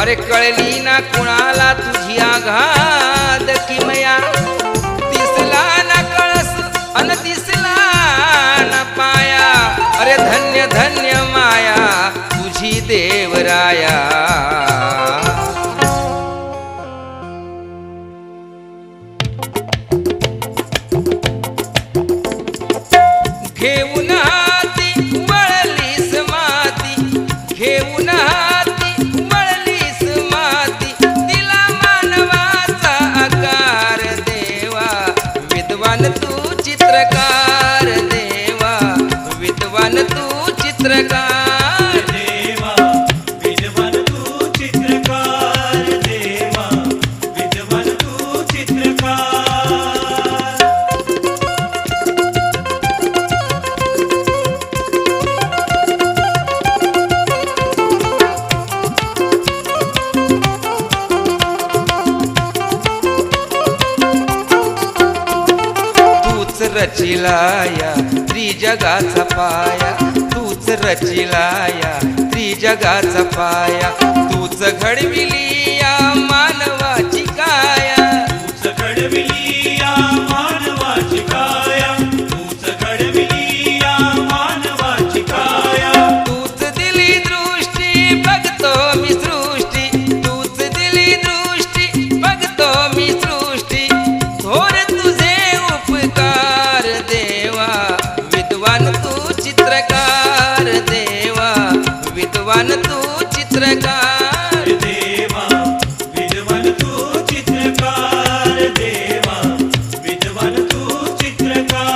अरे कळली ना कुणाला तुझी आघात किमया, दिसला ना कळस अन दिसला ना पाया, अरे धन्य धन्य माया तुझी देवराया। घेऊन हाती वळलीस माती, घेऊन हाती वळलीस माती, दिला मानवाचा आकार देवा, विद्वान तू चित्रकार देवा, विद्वान तू चित्रकार देवा, विद्वान तू चित्रकार देवा, विद्वान तू चित्रकार। रचिलाया त्रिजगाचा पाया, तूच रचिलाया त्रिजगाचा पाया, तूच घडविली या मानवाची काया, तूच घडविली या मानवाची काया, तूच घडविली या मानवाची काया। तूच दिली दृष्टी बघतो मी सृष्टी, तूच दिली दृष्टी बघतो मी सृष्टी, थोर तुझे उपकार देवा, विद्वान तू चित्रकार देवा, विद्वान तू चित्रकार देवा, विद्वान तू चित्रकार देवा, विद्वान तू चित्रकार।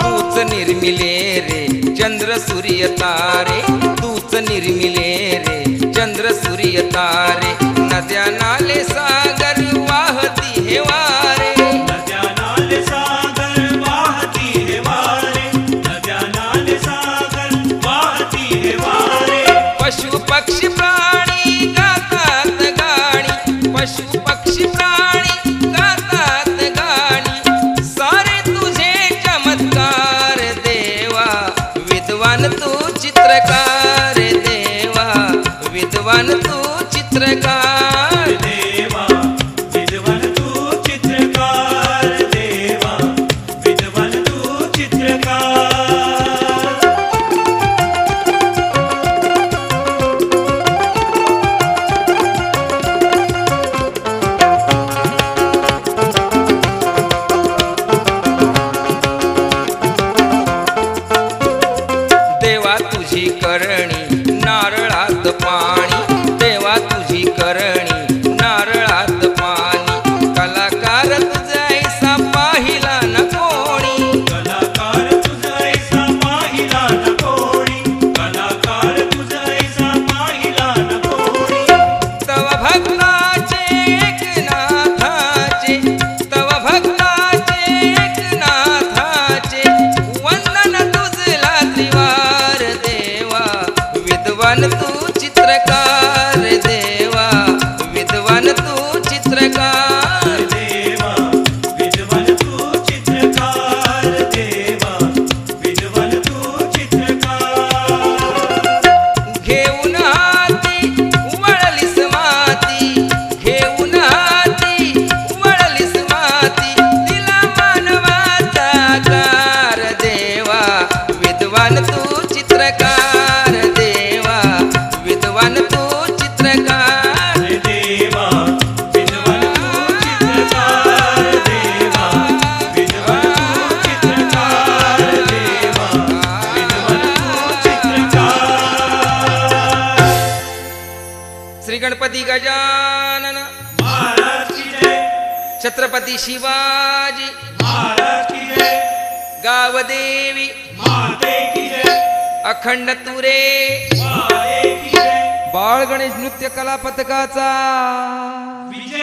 तूच निर्मिले रे चंद्र सूर्य तारे, तूच निर्मिले रे चंद्र सूर्य तारे, नद्या नाले सागर वाहती हे वारे, नद्या नाले सागर वाहती हे वारे, नद्या नाले सागर वाहती हे वारे। पशु पक्षी प्राणी गातात तू चित्रकार देवा विद्वान तू चित्रकार देवा विद्वान तू चित्रकार देवा तुझी करणी नारळात पाणी देवा तुझी करणी नारळात पाणी कलाकार तुझा ऐसा पाहिला न कोणी कलाकार तुझा ऐसा पाहिला न कोणी कलाकार तुझा ऐसा पाहिला न कोणी तव भक्ताचे एकनाथाचे तव भक्ताचे एकनाथाचे वंदन तुझला त्रिवार देवा विद्वान तू चित्रकार देवा विद्वान तू चित्रकार देवा विद्वान तू चित्रकार देवा विद्वान तू चित्रकार घेऊन हाती वळलीस माती घेऊन हाती वळलीस माती दिला मानवाचा आकार देवा विद्वान तू चित्रकार देवा विद्वान तू चित्रकार देवा विद्वान तू चित्रकार देवा विद्वान तू चित्रकार देवा विद्वान तू चित्रकार श्री गणपती गजानन महाराज की जय छत्रपती शिवाजी महाराज की जय गावदेवी माते की जय अखंड तुरे माते की जय बाळ गणेश नृत्य कला पथकाचा विजय